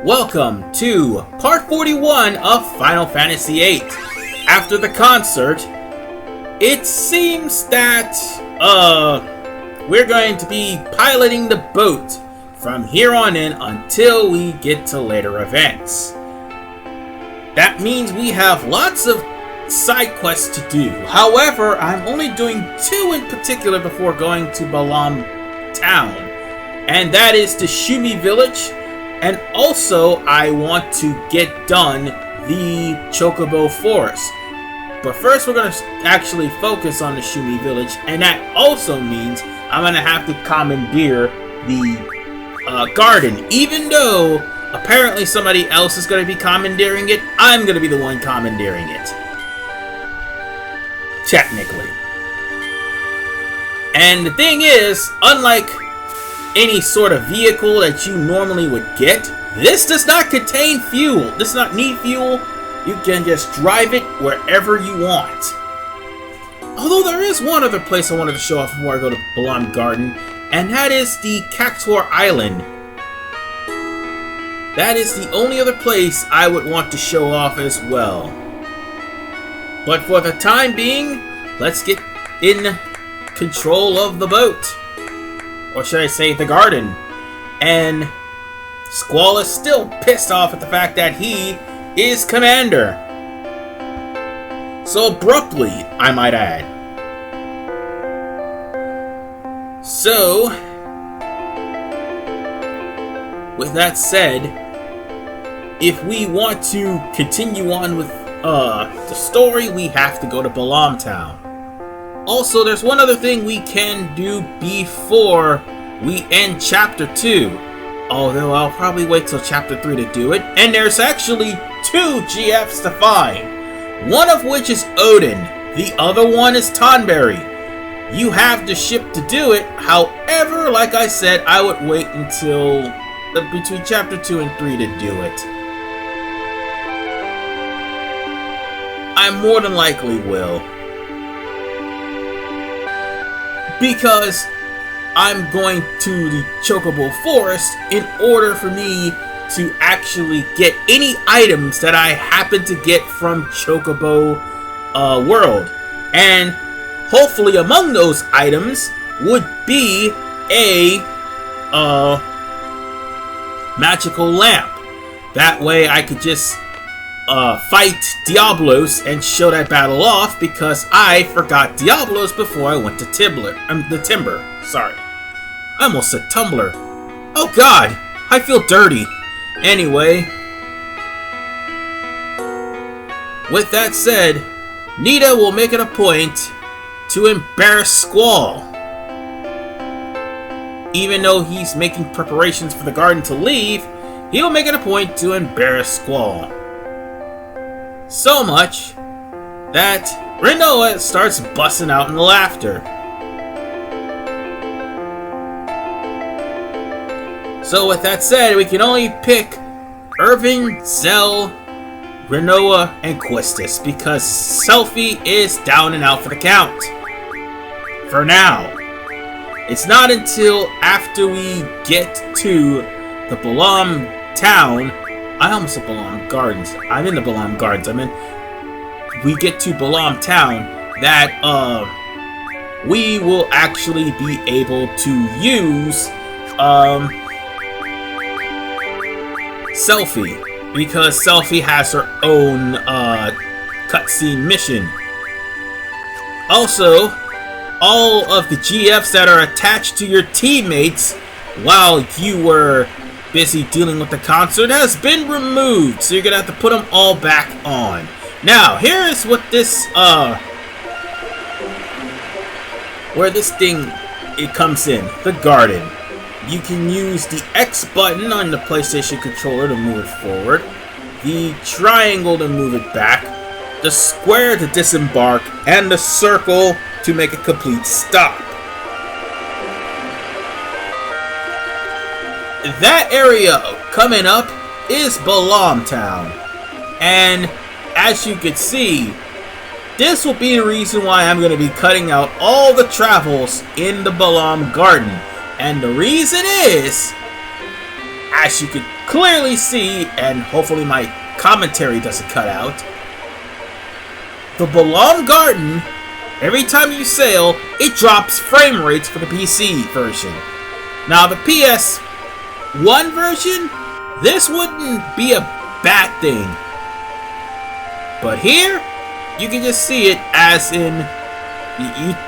Welcome to part 41 of Final Fantasy VIII. After the concert, it seems that we're going to be piloting the boat from here on in until we get to later events. That means we have lots of side quests to do. However, I'm only doing 2 in particular before going to VIII Town, and that is the Shumi Village. And also, I want to get done the Chocobo Forest. But first, we're going to actually focus on the Shumi Village. And that also means I'm going to have to commandeer the garden. Even though, apparently somebody else is going to be commandeering it, I'm going to be the one commandeering it. Technically. And the thing is, unlike any sort of vehicle that you normally would get, this does not contain fuel. This does not need fuel. You can just drive it wherever you want. Although there is one other place I wanted to show off before I go to VIII Garden, and that is the Cactuar Island. That is the only other place I would want to show off as well. But for the time being, let's get in control of the boat. Or should I say the garden. And Squall is still pissed off at the fact that he is commander. So abruptly, I might add. So, with that said, if we want to continue on with the story, we have to go to VIII Town. Also, there's one other thing we can do before we end Chapter 2. Although I'll probably wait till Chapter 3 to do it. And there's actually 2 GFs to find. One of which is Odin. The other one is Tonberry. You have the ship to do it. However, like I said, I would wait until between Chapter 2 and 3 to do it. I more than likely will. Because I'm going to the Chocobo Forest in order for me to actually get any items that I happen to get from Chocobo World. And hopefully among those items would be a magical lamp. That way I could just fight Diablos and show that battle off, because I forgot Diablos before I went to the Timber. Sorry. I almost said Tumbler. Oh god, I feel dirty. Anyway, with that said, Nita will make it a point to embarrass Squall. Even though he's making preparations for the garden to leave, he'll make it a point to embarrass Squall. So much that Rinoa starts busting out in laughter. So with that said, we can only pick Irving, Zell, Rinoa, and Quistis, because Selphie is down and out for the count. For now. It's not until after we get to the VIII Town. I almost said VIII Gardens. I'm in the VIII Gardens. We get to VIII Town that we will actually be able to use Selphie, because Selphie has her own cutscene mission. Also, all of the GFs that are attached to your teammates while you were busy dealing with the concert has been removed, so you're gonna have to put them all back on. Now, here is what this where this thing comes in. The garden. You can use the X button on the PlayStation controller to move it forward, the triangle to move it back, the square to disembark, and the circle to make a complete stop. That area coming up is VIII Town. And as you can see, this will be the reason why I'm going to be cutting out all the travels in the VIII Garden. And the reason is, as you can clearly see, and hopefully my commentary doesn't cut out, the Balam Garden, every time you sail, it drops frame rates for the PC version. Now the PS1 version, this wouldn't be a bad thing. But here, you can just see it as in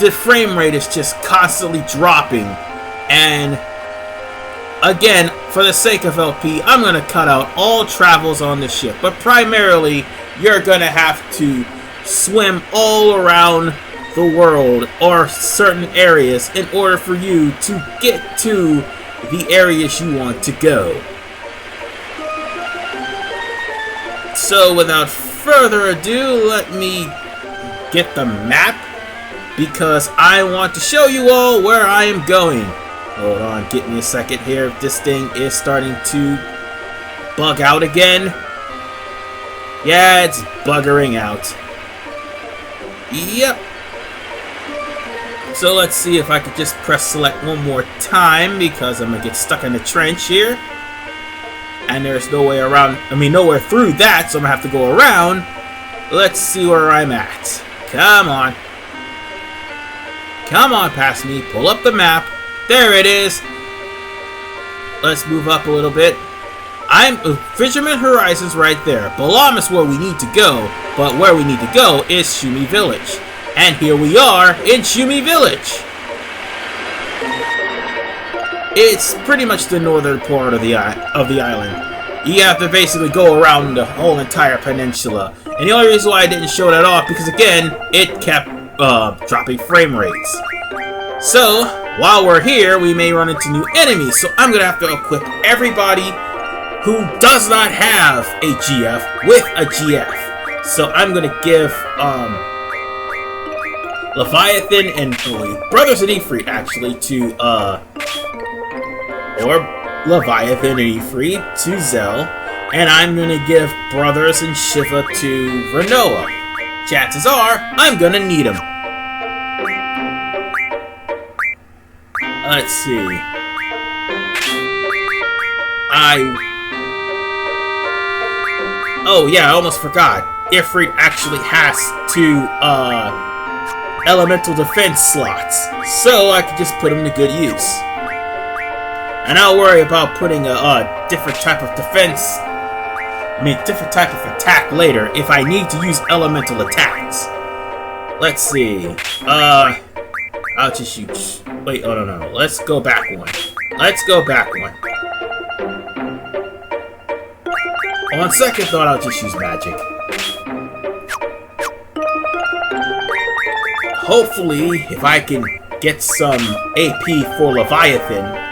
the frame rate is just constantly dropping. And again, for the sake of LP, I'm going to cut out all travels on the ship. But primarily, you're going to have to swim all around the world or certain areas in order for you to get to the areas you want to go. So without further ado, let me get the map because I want to show you all where I am going. Hold on, give me a second here. This thing is starting to bug out again. Yeah, it's buggering out. Yep. So let's see if I could just press select one more time because I'm gonna get stuck in the trench here. And there's no way around, nowhere through that, so I'm gonna have to go around. Let's see where I'm at. Come on. Come on, past me. Pull up the map. There it is. Let's move up a little bit. Fisherman Horizon's right there. Balam is where we need to go, but where we need to go is Shumi Village. And here we are in Shumi Village. It's pretty much the northern part of the island. You have to basically go around the whole entire peninsula. And the only reason why I didn't show that off, because again, it kept dropping frame rates. So, while we're here, we may run into new enemies. So I'm going to have to equip everybody who does not have a GF with a GF. So I'm going to give Leviathan and Brothers in Ifrit actually to or Leviathan and Ifrit to Zell, and I'm gonna give Brothers and Shiva to Renoa. Chances are I'm gonna need them. Let's see. Oh yeah, I almost forgot. Ifrit actually has 2 elemental defense slots, so I could just put them to good use. And I'll worry about putting a different type of defense, different type of attack later if I need to use elemental attacks. Let's see. I'll just use. Wait, oh no. Let's go back one. Let's go back one. On second thought, I'll just use magic. Hopefully, if I can get some AP for Leviathan,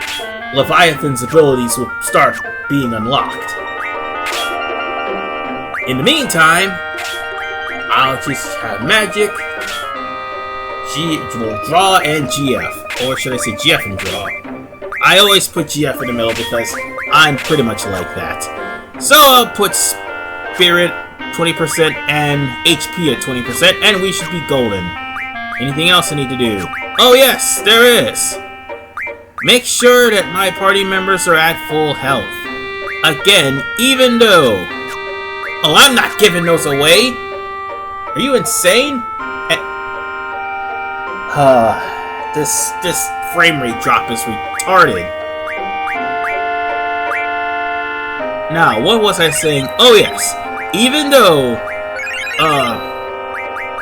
Leviathan's abilities will start being unlocked. In the meantime, I'll just have magic, draw, and GF. Or should I say GF and draw? I always put GF in the middle because I'm pretty much like that. So I'll put Spirit 20% and HP at 20%, and we should be golden. Anything else I need to do? Oh yes, there is! Make sure that my party members are at full health. Again, even though... Oh, I'm not giving those away! Are you insane? This frame rate drop is retarded. Now, what was I saying? Oh yes, even though,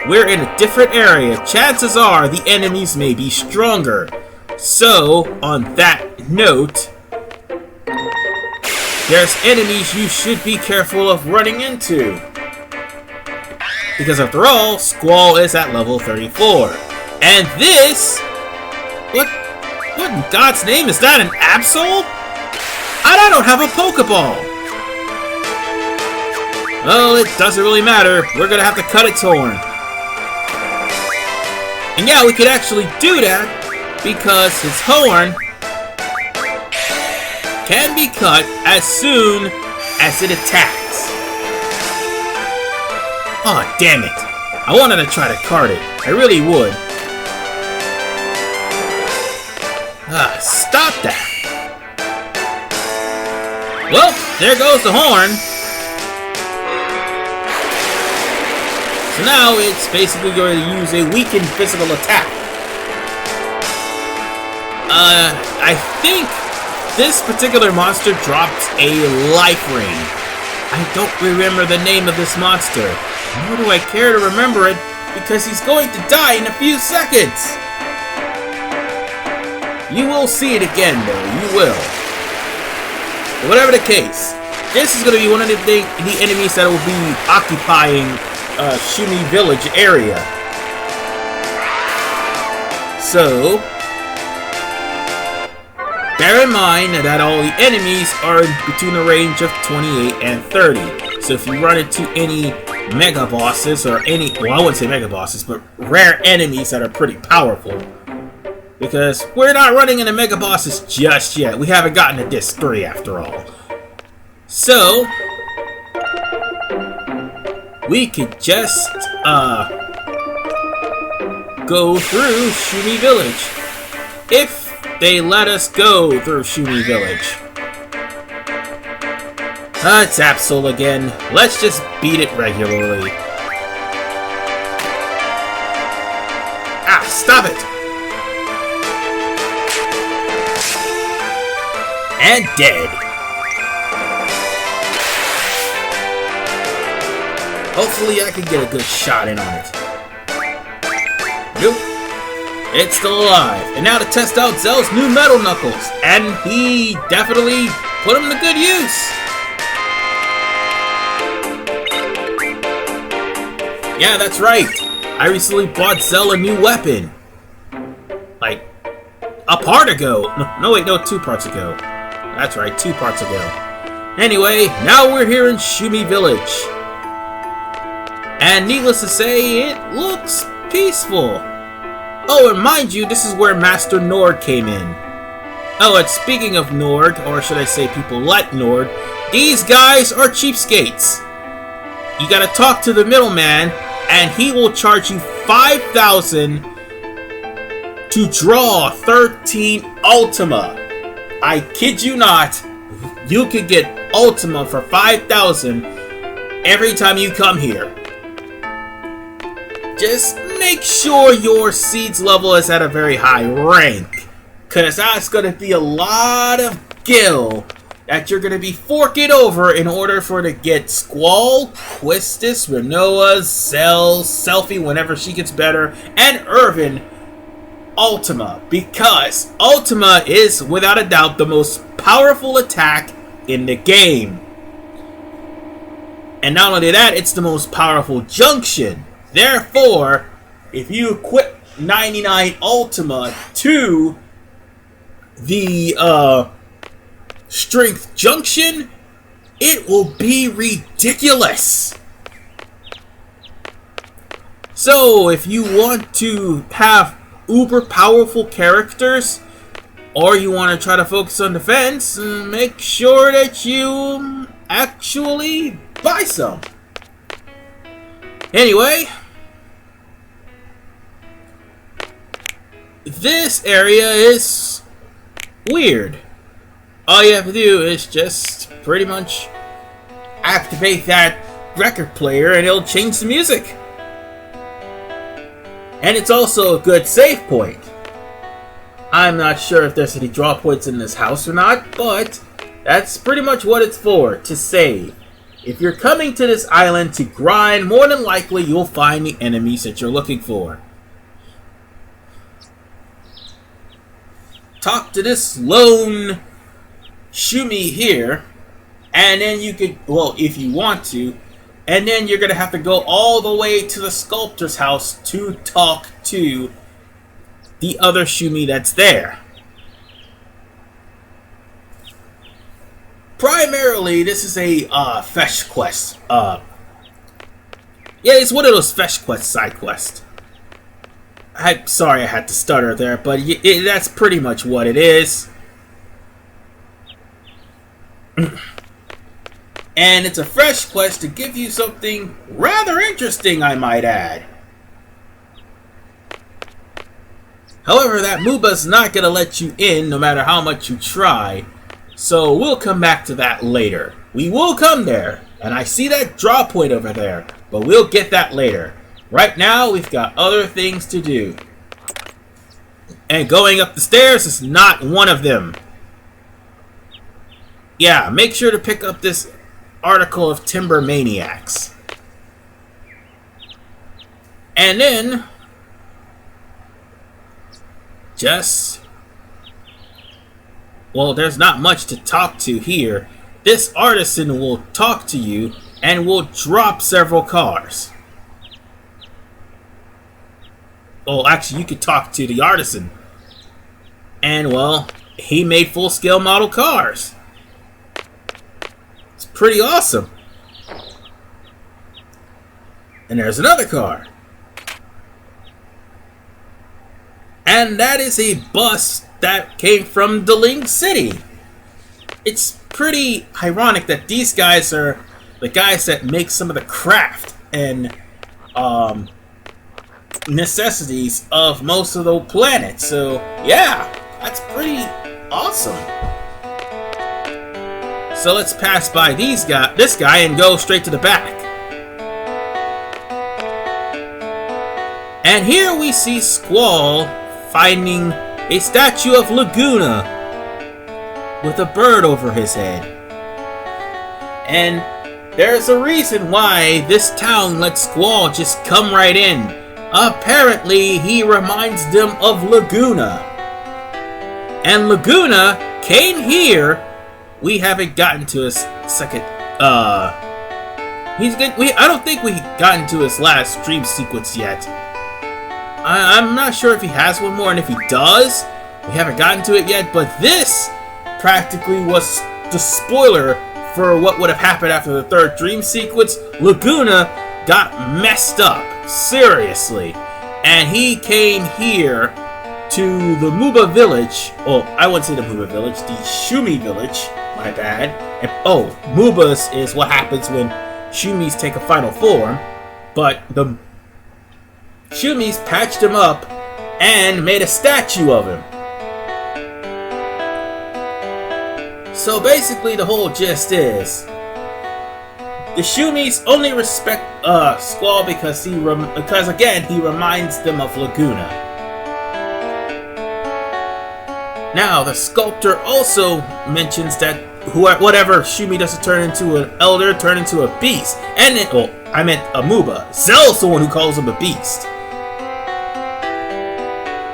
we're in a different area, chances are the enemies may be stronger. So, on that note, there's enemies you should be careful of running into. Because after all, Squall is at level 34. And this... What in God's name? Is that an Absol? I don't have a Pokeball! Well, it doesn't really matter. We're gonna have to cut its horn. And yeah, we could actually do that because his horn can be cut as soon as it attacks. Aw, oh, damn it. I wanted to try to card it. I really would. Stop that. Well, there goes the horn. So now it's basically going to use a weakened physical attack. I think this particular monster dropped a life ring. I don't remember the name of this monster, nor do I care to remember it, because he's going to die in a few seconds. You will see it again, though. You will. But whatever the case, this is going to be one of the enemies that will be occupying Shumi Village area. So, bear in mind that all the enemies are between a range of 28 and 30. So if you run into any mega bosses or any, well, I wouldn't say mega bosses, but rare enemies that are pretty powerful. Because we're not running into mega bosses just yet. We haven't gotten to Disc 3 after all. So, we could just go through Shumi Village. If they let us go through Shumi Village. It's Absol again. Let's just beat it regularly. Ah, stop it! And dead. Hopefully I can get a good shot in on it. Nope. It's still alive. And now to test out Zell's new Metal Knuckles. And he definitely put them to good use. Yeah, that's right. I recently bought Zell a new weapon. Like, a part ago. No, wait, no, 2 parts ago. That's right, 2 parts ago. Anyway, now we're here in Shumi Village. And needless to say, it looks peaceful. Oh, and mind you, this is where Master Nord came in. Oh, and speaking of Nord, or should I say people like Nord, these guys are cheapskates. You gotta talk to the middleman, and he will charge you 5,000 to draw 13 Ultima. I kid you not, you could get Ultima for 5,000 every time you come here. Just make sure your seeds level is at a very high rank, because that's going to be a lot of gil that you're going to be forking over in order for to get Squall, Quistis, Renoa, Zell, Selfie whenever she gets better, and Irvin Ultima, because Ultima is without a doubt the most powerful attack in the game. And not only that, it's the most powerful junction. Therefore, if you equip 99 Ultima to the Strength Junction, it will be ridiculous. So, if you want to have uber powerful characters, or you want to try to focus on defense, make sure that you actually buy some. Anyway, this area is weird. All you have to do is just pretty much activate that record player and it'll change the music. And it's also a good save point. I'm not sure if there's any draw points in this house or not, but that's pretty much what it's for, to save. If you're coming to this island to grind, more than likely you'll find the enemies that you're looking for. Talk to this lone Shumi here, and then you could, well, if you want to, and then you're going to have to go all the way to the sculptor's house to talk to the other Shumi that's there. Primarily, this is a fetch quest. Yeah, it's one of those fetch quest side quests. I'm sorry I had to stutter there, but that's pretty much what it is. And it's a fresh quest to give you something rather interesting, I might add. However, that Muba's not going to let you in no matter how much you try. So we'll come back to that later. We will come there, and I see that draw point over there, but we'll get that later. Right now, we've got other things to do. And going up the stairs is not one of them. Yeah, make sure to pick up this article of Timber Maniacs. And then, well, there's not much to talk to here. This artisan will talk to you and will drop several cars. Well, actually, you could talk to the artisan. And, well, he made full-scale model cars. It's pretty awesome. And there's another car. And that is a bus that came from Deling City. It's pretty ironic that these guys are the guys that make some of the craft and necessities of most of the planets. So yeah, that's pretty awesome. So let's pass by this guy and go straight to the back. And here we see Squall finding a statue of Laguna with a bird over his head. And there's a reason why this town lets Squall just come right in. Apparently, he reminds them of Laguna. And Laguna came here. We haven't gotten to his second. I don't think we got into his last dream sequence yet. I'm not sure if he has one more, and if he does, we haven't gotten to it yet. But this practically was the spoiler for what would have happened after the third dream sequence. Laguna got messed up, seriously, and he came here to the Muba Village. Well, I wouldn't say the Muba Village, the Shumi Village. My bad. And, Mubas is what happens when Shumis take a final form, but the Shumis patched him up and made a statue of him. So basically, the whole gist is the Shumis only respect Squall because again he reminds them of Laguna. Now the sculptor also mentions that whatever Shumi doesn't turn into an elder, turn into a beast, and then, I meant a Muba. Zell's the one who calls him a beast.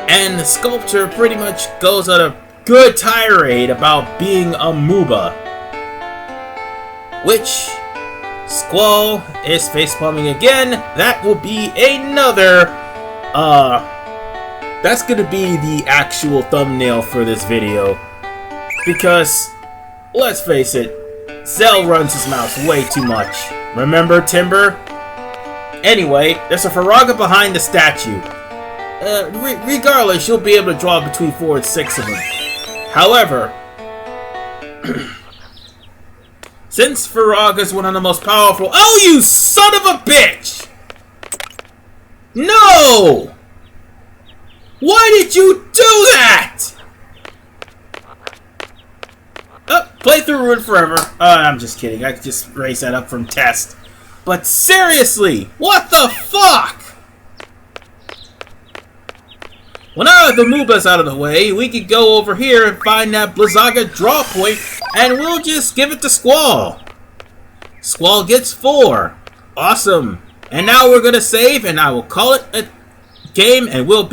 And the sculptor pretty much goes on a good tirade about being a Muba, which Squall is facepalming again. That will be another, that's gonna be the actual thumbnail for this video, because, let's face it, Zell runs his mouth way too much. Remember Timber? Anyway, there's a Faraga behind the statue. Regardless, you'll be able to draw between 4 and 6 of them. However, since Faraga is one of the most powerful— Oh, you son of a bitch! No! Why did you do that? Playthrough ruined forever. I'm just kidding. I just raised that up from test. But seriously, what the fuck? Well, now that the Muba's out of the way, we could go over here and find that Blizzaga draw point, and we'll just give it to Squall. Squall gets 4. Awesome. And now we're gonna save, and I will call it a game, and we'll be